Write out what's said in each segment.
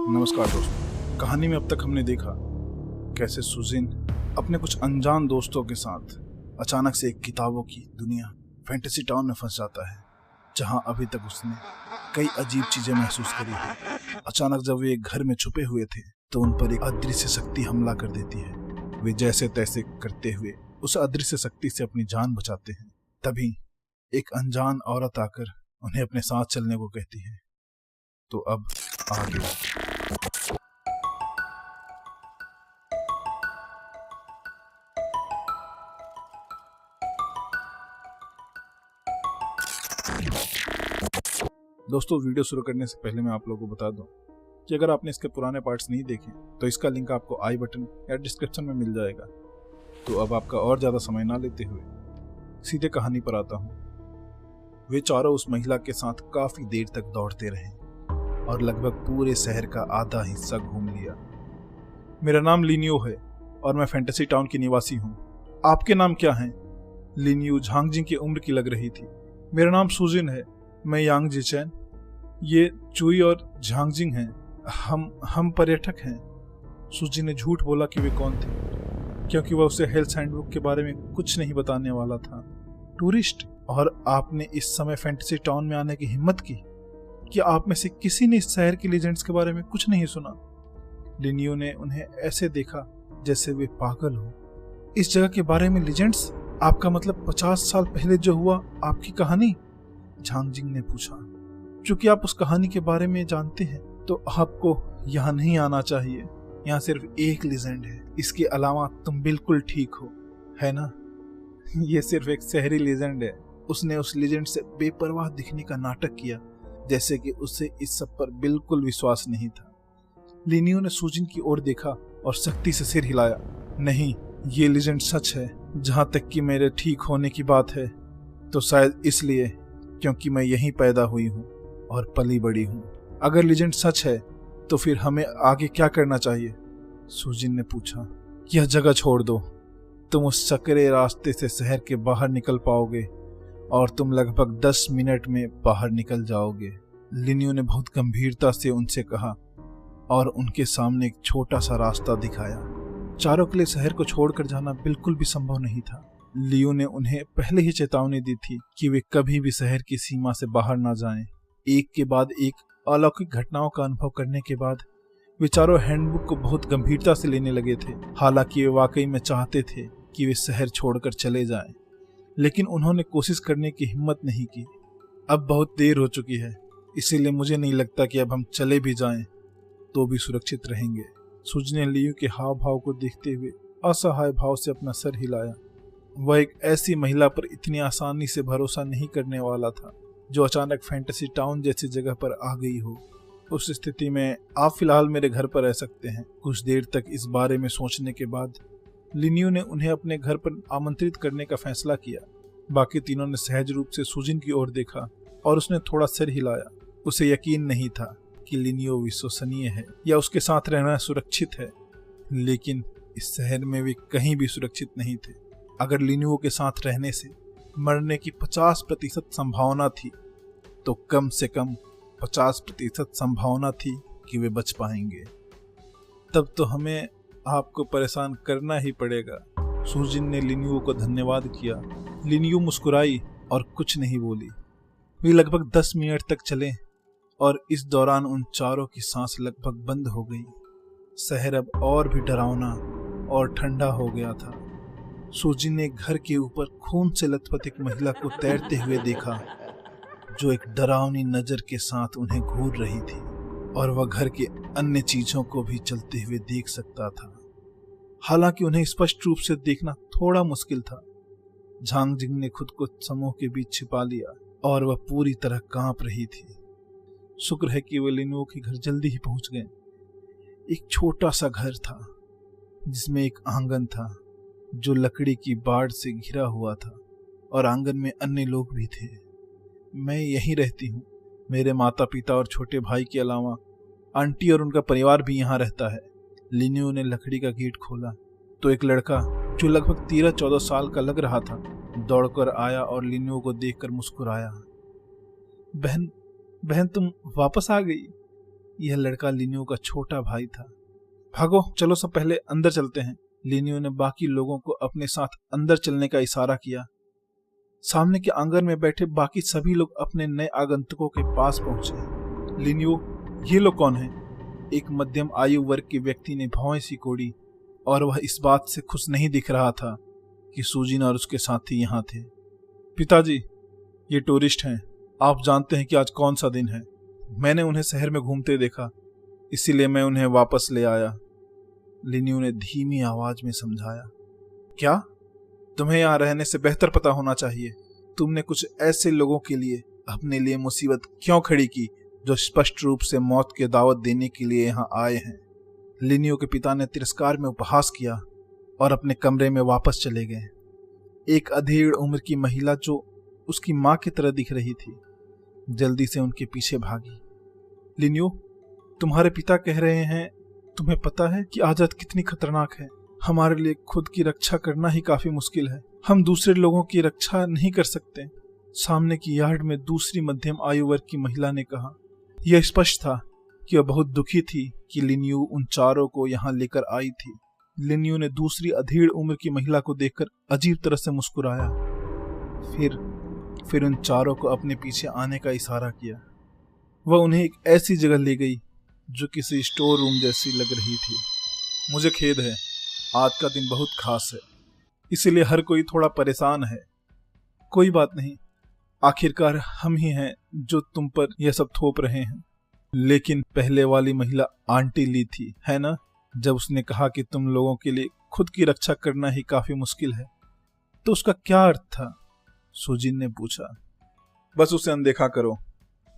नमस्कार दोस्तों। कहानी में अब तक हमने देखा कैसे सुजिन अपने कुछ अनजान दोस्तों के साथ अचानक से एक किताबों की दुनिया फैंटेसी टाउन में फंस जाता है, जहां अभी तक उसने कई अजीब चीजें महसूस करी हैं। अचानक जब वे एक घर में छुपे हुए थे तो उन पर एक अदृश्य शक्ति हमला कर देती है। वे जैसे तैसे करते हुए उस अदृश्य शक्ति से अपनी जान बचाते हैं। तभी एक अनजान औरत आकर उन्हें अपने साथ चलने को कहती है। तो अब आगे दोस्तों, वीडियो शुरू करने से पहले मैं आप लोगों को बता दूं कि अगर आपने इसके पुराने पार्ट्स नहीं देखे तो इसका लिंक आपको आई बटन या डिस्क्रिप्शन में मिल जाएगा। तो अब आपका और ज़्यादा समय ना लेते हुए सीधे कहानी पर आता हूँ। वे चारों उस महिला के साथ काफ़ी देर तक दौड़ते रहे और लगभग पूरे शहर का आधा हिस्सा घूम लिया। मेरा नाम लिनियो है और मैं फैंटेसी टाउन की निवासी हूँ। आपके नाम क्या हैं? लिनियो झांगजिंग की उम्र की लग रही थी। मेरा नाम सुजिन है, मैं यांग जिचैन। ये चुई और झांगजिंग हैं। हम पर्यटक हैं। सुजिन ने झूठ बोला कि वे कौन थे, क्योंकि वह उसे हेल्थ हैंडबुक के बारे में कुछ नहीं बताने वाला था। टूरिस्ट? और आपने इस समय फैंटेसी टाउन में आने की हिम्मत की? क्या आप में से किसी ने इस शहर के लीजेंड्स के बारे में कुछ नहीं सुना? लिनियो ने उन्हें ऐसे देखा जैसे वे पागल हो। इस जगह के बारे में लीजेंड्स? आपका मतलब 50 साल पहले जो हुआ, आपकी कहानी? झांगजिंग ने पूछा। चूंकि आप उस कहानी के बारे में जानते हैं तो आपको यहाँ नहीं आना चाहिए। यहाँ सिर्फ एक लीजेंड है, इसके अलावा तुम बिल्कुल ठीक हो, है ना? ये सिर्फ एक शहरी लीजेंड है। उसने उस लीजेंड से बेपरवाह दिखने का नाटक किया, जैसे कि उसे इस सब पर बिल्कुल विश्वास नहीं था। लिनियो ने सुजिन की ओर देखा और सख्ती से सिर हिलाया। नहीं, ये लीजेंड सच है। जहां तक कि मेरे ठीक होने की बात है तो शायद इसलिए क्योंकि मैं यहीं पैदा हुई हूँ और पली बड़ी हूँ। अगर लीजेंड सच है तो फिर हमें आगे क्या करना चाहिए? सुजिन ने पूछा। यह जगह छोड़ दो। तुम उस सकरे रास्ते से शहर के बाहर निकल पाओगे और तुम लगभग 10 मिनट में बाहर निकल जाओगे। लिनियो ने बहुत गंभीरता से उनसे कहा और उनके सामने एक छोटा सा रास्ता दिखाया। चारों के लिए शहर को छोड़कर जाना बिल्कुल भी संभव नहीं था। लियो ने उन्हें पहले ही चेतावनी दी थी कि वे कभी भी शहर की सीमा से बाहर ना जाएं। एक के बाद एक अलौकिक घटनाओं का अनुभव करने के बाद वे चारों हैंडबुक को बहुत गंभीरता से लेने लगे थे। हालांकि वे वाकई में चाहते थे कि वे शहर छोड़कर चले जाएं, लेकिन उन्होंने कोशिश करने की हिम्मत नहीं की। अब बहुत देर हो चुकी है, इसीलिए मुझे नहीं लगता कि अब हम चले भी जाएं तो भी सुरक्षित रहेंगे। सुजिन ने लियो के हाव भाव को देखते हुए असहाय भाव से अपना सर हिलाया। वह एक ऐसी महिला पर इतनी आसानी से भरोसा नहीं करने वाला था जो अचानक फैंटेसी टाउन जैसी जगह पर आ गई हो। उस स्थिति में आप फिलहाल मेरे घर पर रह सकते हैं। कुछ देर तक इस बारे में सोचने के बाद लिनियो ने उन्हें अपने घर पर आमंत्रित करने का फैसला किया। बाकी तीनों ने सहज रूप से सुजिन की ओर देखा और उसने थोड़ा सिर हिलाया। उसे यकीन नहीं था कि लिनियो विश्वसनीय है या उसके साथ रहना सुरक्षित है, लेकिन इस शहर में वे कहीं भी सुरक्षित नहीं थे। अगर लिनियो के साथ रहने से मरने की 50% संभावना थी तो कम से कम 50% संभावना थी कि वे बच पाएंगे। तब तो हमें आपको परेशान करना ही पड़ेगा। सुजिन ने लिनियो को धन्यवाद किया। लिनियो मुस्कुराई और कुछ नहीं बोली। वे लगभग 10 मिनट तक चले और इस दौरान उन चारों की सांस लगभग बंद हो गई। शहर अब और भी डरावना और ठंडा हो गया था। सुजिन ने घर के ऊपर खून से लथपथ एक महिला को तैरते हुए देखा, जो एक डरावनी नजर के साथ उन्हें घूर रही थी और वह घर के अन्य चीजों को भी चलते हुए देख सकता था। हालांकि उन्हें स्पष्ट रूप से देखना थोड़ा मुश्किल था। झांगजिंग ने खुद को समूह के बीच छिपा लिया और वह पूरी तरह कांप रही थी। शुक्र है कि वे लिनियो के घर जल्दी ही पहुंच गए। एक छोटा सा घर था जिसमें एक आंगन था जो लकड़ी की बाड़ से घिरा हुआ था और आंगन में अन्य लोग भी थे। मैं यहीं रहती हूँ। मेरे माता पिता और छोटे भाई के अलावा आंटी और उनका परिवार भी यहाँ रहता है। लिनियो ने लकड़ी का गेट खोला तो एक लड़का जो लगभग 13-14 साल का लग रहा था दौड़कर आया और लिनियो को देखकर मुस्कुराया। बहन तुम वापस आ गई? यह लड़का लिनियो का छोटा भाई था। भागो, चलो सब पहले अंदर चलते हैं। लिनियो ने बाकी लोगों को अपने साथ अंदर चलने का इशारा किया। सामने के आंगन में बैठे बाकी सभी लोग अपने नए आगंतुकों के पास पहुंचे। लिनियो, ये लोग कौन हैं? एक मध्यम आयु वर्ग के व्यक्ति ने भौं सी कोड़ी, और वह इस बात से खुश नहीं दिख रहा था कि सुजिन और उसके साथी यहाँ थे। पिताजी, ये टूरिस्ट हैं। आप जानते हैं कि आज कौन सा दिन है। मैंने उन्हें शहर में घूमते देखा, इसीलिए मैं उन्हें वापस ले आया। लिनियो ने धीमी आवाज में समझाया। क्या? तुम्हें यहाँ रहने से बेहतर पता होना चाहिए। तुमने कुछ ऐसे लोगों के लिए अपने लिए मुसीबत क्यों खड़ी की जो स्पष्ट रूप से मौत की दावत देने के लिए यहाँ आए हैं। लिनियो के पिता ने तिरस्कार में उपहास किया और अपने कमरे में वापस चले गए। एक अधेड़ उम्र की महिला जो उसकी माँ की तरह दिख रही थी, जल्दी से उनके पीछे भागी। लिनियो, तुम्हारे पिता कह रहे हैं, तुम्हें पता है कि आजाद कितनी खतरनाक है। हमारे लिए खुद की रक्षा करना ही काफी मुश्किल है। हम दूसरे लोगों की रक्षा नहीं कर सकते। सामने की यार्ड में दूसरी मध्यम आयु वर्ग की महिला ने कहा। यह स्पष्ट था कि वह बहुत दुखी थी कि लिनियो उन चारों को यहाँ लेकर आई थी। लिनियो ने दूसरी अधेड़ उम्र की महिला को देखकर अजीब तरह से मुस्कुराया। फिर उन चारों को अपने पीछे आने का इशारा किया। वह उन्हें एक ऐसी जगह ले गई जो किसी स्टोर रूम जैसी लग रही थी। मुझे खेद है, आज का दिन बहुत खास है, इसीलिए हर कोई थोड़ा परेशान है। कोई बात नहीं, आखिरकार हम ही हैं जो तुम पर यह सब थोप रहे हैं। लेकिन पहले वाली महिला आंटी ली थी, है ना? जब उसने कहा कि तुम लोगों के लिए खुद की रक्षा करना ही काफी मुश्किल है, तो उसका क्या अर्थ था? सुजिन ने पूछा। बस उसे अनदेखा करो।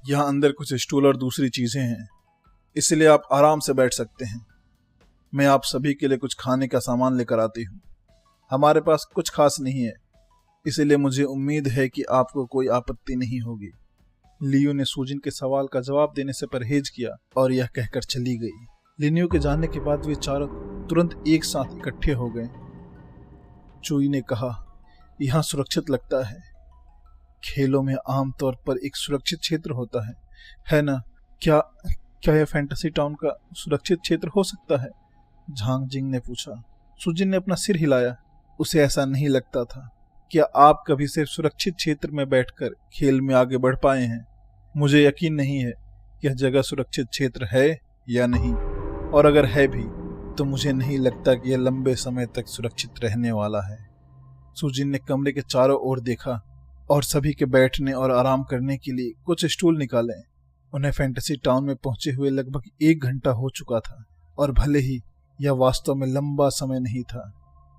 यहाँ अंदर कुछ स्टूल और दूसरी चीजें हैं, इसलिए आप आराम से बैठ सकते हैं। मैं आप सभी के लिए कुछ खाने का सामान लेकर आती हूँ। हमारे पास कुछ खास नहीं है, इसलिए मुझे उम्मीद है कि आपको कोई आपत्ति नहीं होगी। लियो ने सुजिन के सवाल का जवाब देने से परहेज किया और यह कहकर चली गई। लिनियो के जाने के बाद वे चारों तुरंत एक साथ इकट्ठे हो गए। चुई ने कहा, यहाँ सुरक्षित लगता है। खेलों में आमतौर पर एक सुरक्षित क्षेत्र होता है ना? क्या यह फैंटेसी टाउन का सुरक्षित क्षेत्र हो सकता है? झांग जिंग ने पूछा। सुजिन ने अपना सिर हिलाया। उसे ऐसा नहीं लगता था। क्या आप कभी सिर्फ सुरक्षित क्षेत्र में बैठकर खेल में आगे बढ़ पाए हैं? मुझे यकीन नहीं है कि यह जगह सुरक्षित क्षेत्र है या नहीं, और अगर है भी तो मुझे नहीं लगता कि यह लंबे समय तक सुरक्षित रहने वाला है। सुजिन ने कमरे के चारों ओर देखा और सभी के बैठने और आराम करने के लिए कुछ स्टूल निकाले। उन्हें फैंटेसी टाउन में पहुंचे हुए लगभग 1 घंटा हो चुका था, और भले ही यह वास्तव में लंबा समय नहीं था,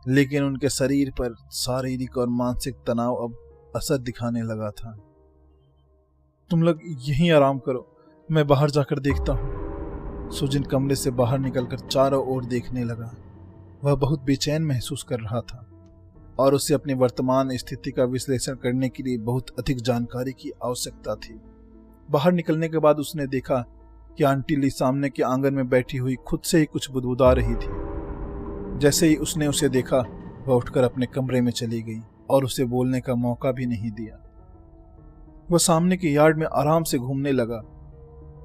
लेकिन उनके शरीर पर शारीरिक और मानसिक तनाव अब असर दिखाने लगा था। तुम लोग यहीं आराम करो, मैं बाहर जाकर देखता हूँ। सुजिन कमरे से बाहर निकलकर चारों ओर देखने लगा। वह बहुत बेचैन महसूस कर रहा था और उसे अपनी वर्तमान स्थिति का विश्लेषण करने के लिए बहुत अधिक जानकारी की आवश्यकता थी। बाहर निकलने के बाद उसने देखा कि आंटी ली सामने के आंगन में बैठी हुई खुद से ही कुछ बुदबुदा रही थी। जैसे ही उसने उसे देखा, वह उठकर अपने कमरे में चली गई और उसे बोलने का मौका भी नहीं दिया। वह सामने के यार्ड में आराम से घूमने लगा।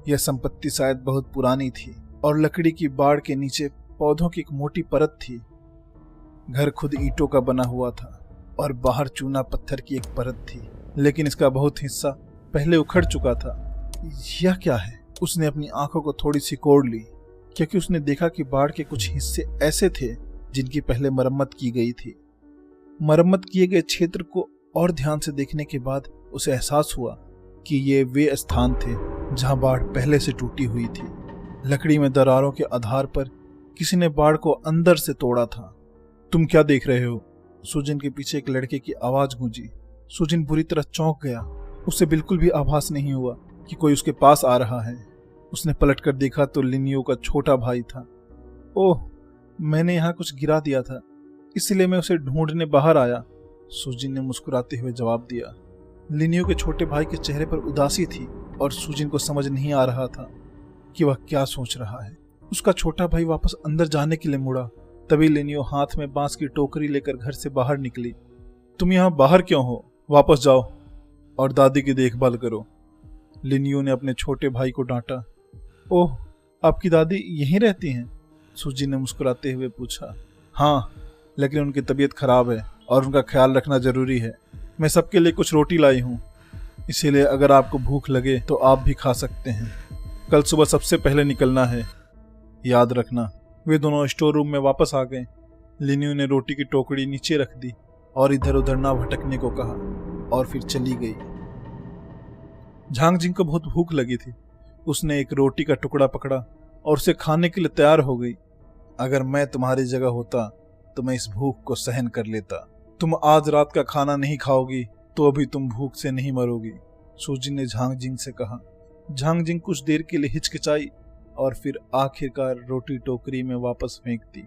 यह संपत्ति शायद बहुत पुरानी थी और लकड़ी की बाड़ के नीचे पौधों की एक मोटी परत थी। घर खुद ईंटों का बना हुआ था और बाहर चूना पत्थर की एक परत थी, लेकिन इसका बहुत हिस्सा पहले उखड़ चुका था। यह क्या है? उसने अपनी आंखों को थोड़ी सी कोड़ ली, क्योंकि उसने देखा कि बाड़ के कुछ हिस्से ऐसे थे जिनकी पहले मरम्मत की गई थी। मरम्मत किए गए क्षेत्र को और ध्यान से देखने के बाद उसे एहसास हुआ कि ये वे स्थान थे जहां बाड़ पहले से टूटी हुई थी। लकड़ी में दरारों के आधार पर किसी ने बाड़ को अंदर से तोड़ा था। तुम क्या देख रहे हो? सुजिन के पीछे एक लड़के की आवाज गूंजी। सुजिन बुरी तरह चौंक गया। उसे बिल्कुल भी आभास नहीं हुआ कि कोई उसके पास आ रहा है। उसने पलटकर देखा तो लिनियो का छोटा भाई था। ओह, मैंने यहाँ कुछ गिरा दिया था, इसलिए मैं उसे ढूंढने बाहर आया, सुजिन ने मुस्कुराते हुए जवाब दिया। लिनियो के छोटे भाई के चेहरे पर उदासी थी और सुजिन को समझ नहीं आ रहा था कि वह क्या सोच रहा है। उसका छोटा भाई वापस अंदर जाने के लिए मुड़ा। तभी लिनियो हाथ में बांस की टोकरी लेकर घर से बाहर निकली। तुम यहाँ बाहर क्यों हो? वापस जाओ और दादी की देखभाल करो, लिनियो ने अपने छोटे भाई को डांटा। ओह, आपकी दादी यहीं रहती हैं? सूजी ने मुस्कुराते हुए पूछा। हाँ, लेकिन उनकी तबीयत खराब है और उनका ख्याल रखना जरूरी है। मैं सबके लिए कुछ रोटी लाई हूँ, इसीलिए अगर आपको भूख लगे तो आप भी खा सकते हैं। कल सुबह सबसे पहले निकलना है, याद रखना। वे दोनों स्टोर रूम में वापस आ गए। लिन्यू ने रोटी की टोकरी नीचे रख दी और इधर उधर ना भटकने को कहा और फिर चली गई। झांग जिंग को बहुत भूख लगी थी। उसने एक रोटी का टुकड़ा पकड़ा और उसे खाने के लिए तैयार हो गई। अगर मैं तुम्हारी जगह होता तो मैं इस भूख को सहन कर लेता। तुम आज रात का खाना नहीं खाओगी तो अभी तुम भूख से नहीं मरोगी, सूजी ने झांग जिंग से कहा। झांग जिंग कुछ देर के लिए हिचकिचाई और फिर आखिरकार रोटी टोकरी में वापस फेंक दी।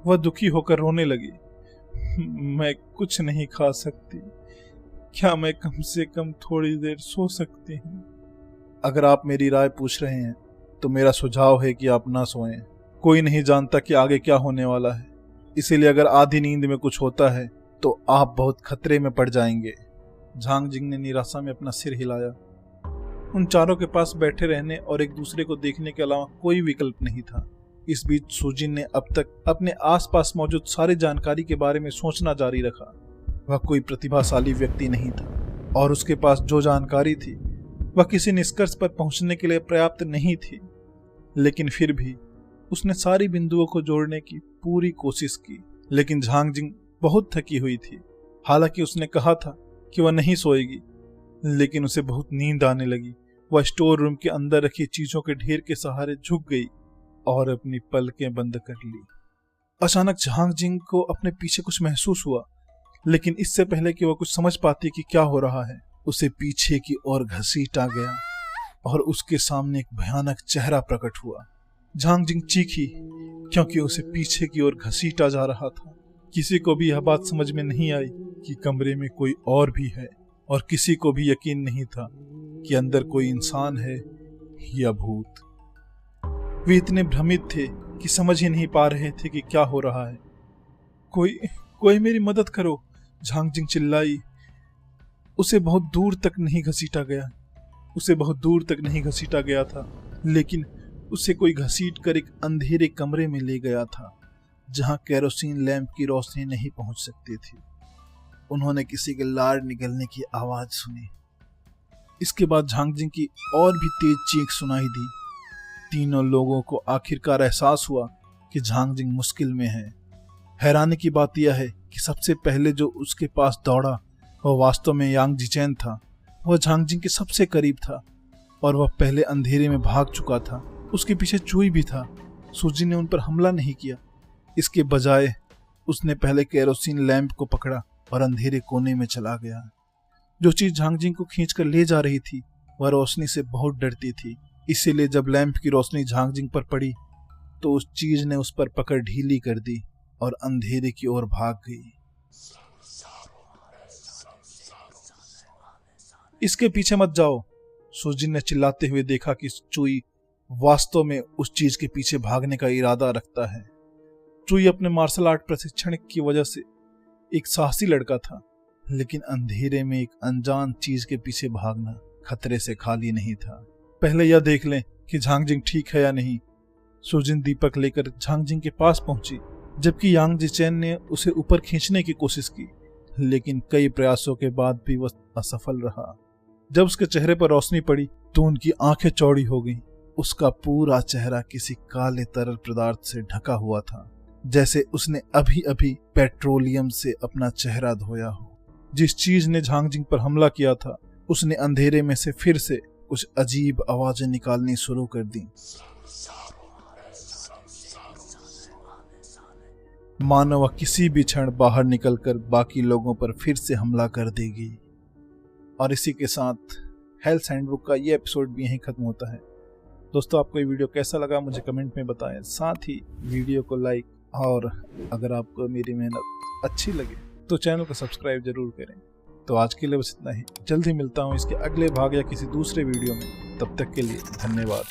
वह दुखी होकर रोने लगी। मैं कुछ नहीं खा सकती, क्या मैं कम से कम थोड़ी देर सो सकती हूँ? अगर आप मेरी राय पूछ रहे हैं तो मेरा सुझाव है कि आप ना सोएं। कोई नहीं जानता कि आगे क्या होने वाला है, इसीलिए अगर आधी नींद में कुछ होता है तो आप बहुत खतरे में पड़ जाएंगे। झांग जिंग ने निराशा में अपना सिर हिलाया। उन चारों के पास बैठे रहने और एक दूसरे को देखने के अलावा कोई विकल्प नहीं था। इस बीच सूजी ने अब तक अपने आसपास मौजूद सारी जानकारी के बारे में सोचना जारी रखा। वह कोई प्रतिभाशाली व्यक्ति नहीं था और उसके पास जो जानकारी थी वह किसी निष्कर्ष पर पहुंचने के लिए पर्याप्त नहीं थी, लेकिन फिर भी उसने सारी बिंदुओं को जोड़ने की पूरी कोशिश की। लेकिन झांग जिंग बहुत थकी हुई थी। हालांकि उसने कहा था कि वह नहीं सोएगी, लेकिन उसे बहुत नींद आने लगी। वह स्टोर रूम के अंदर रखी चीजों के ढेर के सहारे झुक गई और अपनी पलकें बंद कर ली। अचानक झांग जिंग को अपने पीछे कुछ महसूस हुआ, लेकिन इससे पहले कि वह कुछ समझ पाती कि क्या हो रहा है, उसे पीछे की ओर घसीटा गया और उसके सामने एक भयानक चेहरा प्रकट हुआ। झांग जिंग चीखी क्योंकि उसे पीछे की ओर घसीटा जा रहा था। किसी को भी यह बात समझ में नहीं आई कि कमरे में कोई और भी है, और किसी को भी यकीन नहीं था कि अंदर कोई इंसान है या भूत। वे इतने भ्रमित थे कि समझ ही नहीं पा रहे थे कि क्या हो रहा है। कोई मेरी मदद करो, झांग जिंग चिल्लाई। उसे बहुत दूर तक नहीं घसीटा गया था, लेकिन उसे कोई घसीट कर एक अंधेरे कमरे में ले गया था जहां केरोसिन लैंप की रोशनी नहीं पहुंच सकती थी। उन्होंने किसी के लार निकलने की आवाज सुनी। इसके बाद झांग जिंग की और भी तेज चीख सुनाई दी। तीनों लोगों को आखिरकार एहसास हुआ कि झांग जिंग मुश्किल में है। हैरानी की बात यह है कि सबसे पहले जो उसके पास दौड़ा वह वास्तव में यांग जिचेन था। वह झांग जिंग के सबसे करीब था और वह पहले अंधेरे में भाग चुका था। उसके पीछे चुई भी था। सूजी ने उन पर हमला नहीं किया, इसके बजाय उसने पहले केरोसिन लैंप को पकड़ा और अंधेरे कोने में चला गया। जो चीज झांग जिंग को खींचकर ले जा रही थी वह रोशनी से बहुत डरती थी, इसीलिए जब लैंप की रोशनी झांग जिंग पर पड़ी तो उस चीज ने उस पर पकड़ ढीली कर दी और अंधेरे की ओर भाग गई। इसके पीछे मत जाओ, सूजी ने चिल्लाते हुए देखा कि चुई वास्तव में उस चीज के पीछे भागने का इरादा रखता है। चुई अपने मार्शल आर्ट प्रशिक्षण की वजह से एक साहसी लड़का था, लेकिन अंधेरे में एक अनजान चीज के पीछे भागना खतरे से खाली नहीं था। पहले यह देख लें कि झांग जिंग ठीक है या नहीं। सुजिन दीपक लेकर झांग जिंग के पास पहुंची, जबकि यांग जिचेन ने उसे ऊपर खींचने की कोशिश की, लेकिन कई प्रयासों के बाद भी वह असफल रहा। जब उसके चेहरे पर रोशनी पड़ी तो उनकी आंखें चौड़ी हो गईं। उसका पूरा चेहरा किसी काले तरल पदार्थ से ढका हुआ था, जैसे उसने अभी अभी पेट्रोलियम से अपना चेहरा धोया हो। जिस चीज ने झांग जिंग पर हमला किया था उसने अंधेरे में से फिर से कुछ अजीब आवाजें निकालनी शुरू कर दी, मानो वह किसी भी क्षण बाहर निकलकर बाकी लोगों पर फिर से हमला कर देगी। और इसी के साथ हेल्थ हैंडबुक का ये एपिसोड भी यहीं खत्म होता है। दोस्तों, आपको ये वीडियो कैसा लगा मुझे कमेंट में बताएं। साथ ही वीडियो को लाइक, और अगर आपको मेरी मेहनत अच्छी लगे तो चैनल को सब्सक्राइब जरूर करें। तो आज के लिए बस इतना ही। जल्द ही मिलता हूँ इसके अगले भाग या किसी दूसरे वीडियो में। तब तक के लिए धन्यवाद।